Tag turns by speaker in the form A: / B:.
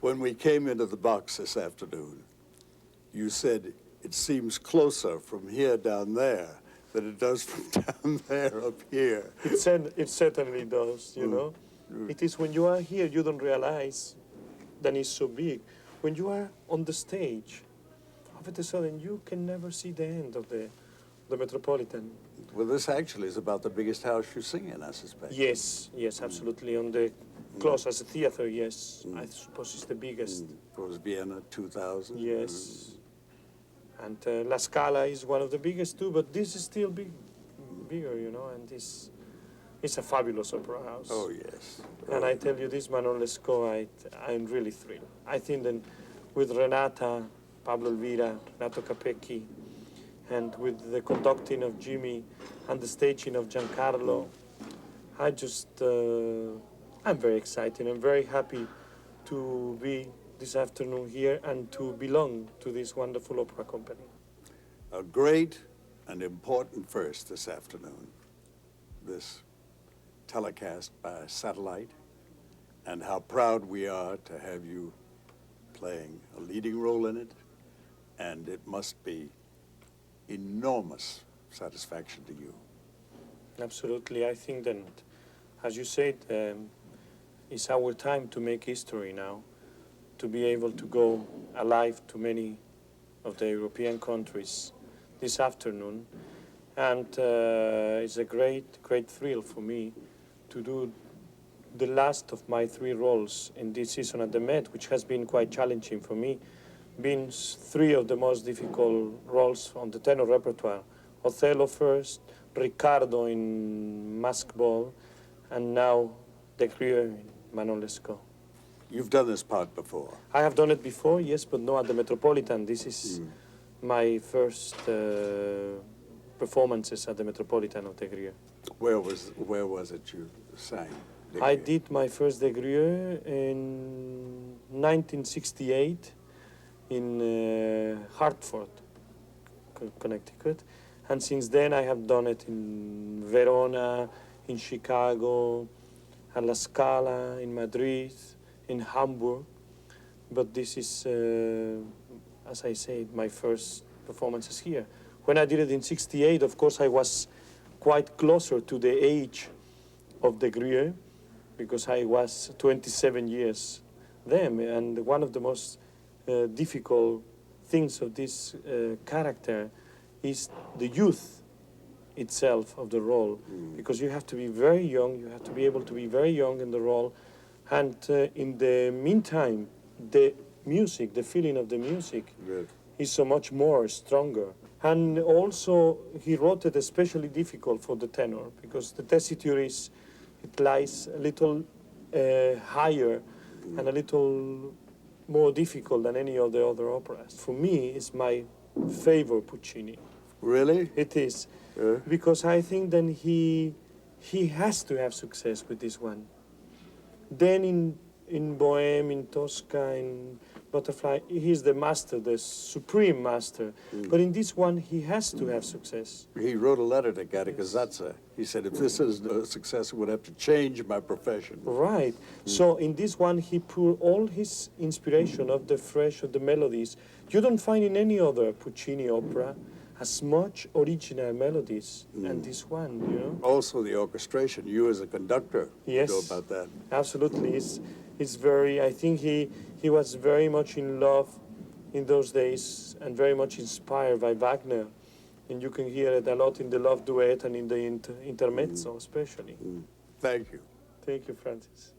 A: When we came into the box this afternoon, you said it seems closer from here down there than it does from down there up here.
B: It certainly does, you know. It is when you are here, you don't realize that it's so big. When you are on the stage, all of a sudden, you can never see the end of the Metropolitan.
A: Well, this actually is about the biggest house you sing in, I suspect.
B: Yes, yes, absolutely. On the close as a theater, yes. I suppose it's the biggest.
A: It was Vienna, 2,000.
B: Yes. And La Scala is one of the biggest too, but this is still bigger, you know, and it's a fabulous opera house.
A: Oh, yes.
B: And I tell you this, Manon Lescaut, I'm really thrilled. I think that with Renata, Pablo Elvira, Renato Capecchi, and with the conducting of Jimmy and the staging of Giancarlo, I'm very excited. I'm very happy to be this afternoon here and to belong to this wonderful opera company.
A: A great and important first this afternoon, this telecast by satellite, and how proud we are to have you playing a leading role in it, and it must be enormous satisfaction to you.
B: Absolutely. I think that, as you said, it's our time to make history now, to be able to go alive to many of the European countries this afternoon. And it's a great, great thrill for me to do the last of my 3 roles in this season at the Met, which has been quite challenging for me, being 3 of the most difficult roles on the tenor repertoire. Othello first, Riccardo in Mask Ball, and now the Grieux in Manon Lescaut.
A: You've done this part before.
B: I have done it before, yes, but not at the Metropolitan. This is my first performances at the Metropolitan of the Grieux.
A: Where was it you sang?
B: I did my first De Grieux in 1968 in Hartford, Connecticut. And since then I have done it in Verona, in Chicago, at La Scala, in Madrid, in Hamburg. But this is, as I said, my first performances here. When I did it in 68, of course, I was quite closer to the age of the Grieux, because I was 27 years then. And one of the most difficult things of this character is the youth itself of the role, because you have to be very young, you have to be able to be very young in the role, and in the meantime, the music, the feeling of the music is so much more stronger. And also, he wrote it especially difficult for the tenor, because the tessiture it lies a little higher and a little more difficult than any of the other operas. For me, it's my favorite Puccini.
A: Really?
B: It is, because I think then he has to have success with this one. Then in Bohème, in Tosca, in Butterfly, he's the master, the supreme master. But in this one, he has to have success.
A: He wrote a letter to Gattacazzazza. He said, if this is a success, it would have to change my profession.
B: Right. So in this one, he poured all his inspiration of the fresh, of the melodies. You don't find in any other Puccini opera as much original melodies and this one, you know.
A: Also the orchestration, you as a conductor
B: Yes.
A: know about that.
B: Absolutely. It's very, I think he was very much in love in those days and very much inspired by Wagner. And you can hear it a lot in the Love Duet and in the intermezzo especially.
A: Thank you.
B: Thank you, Francis.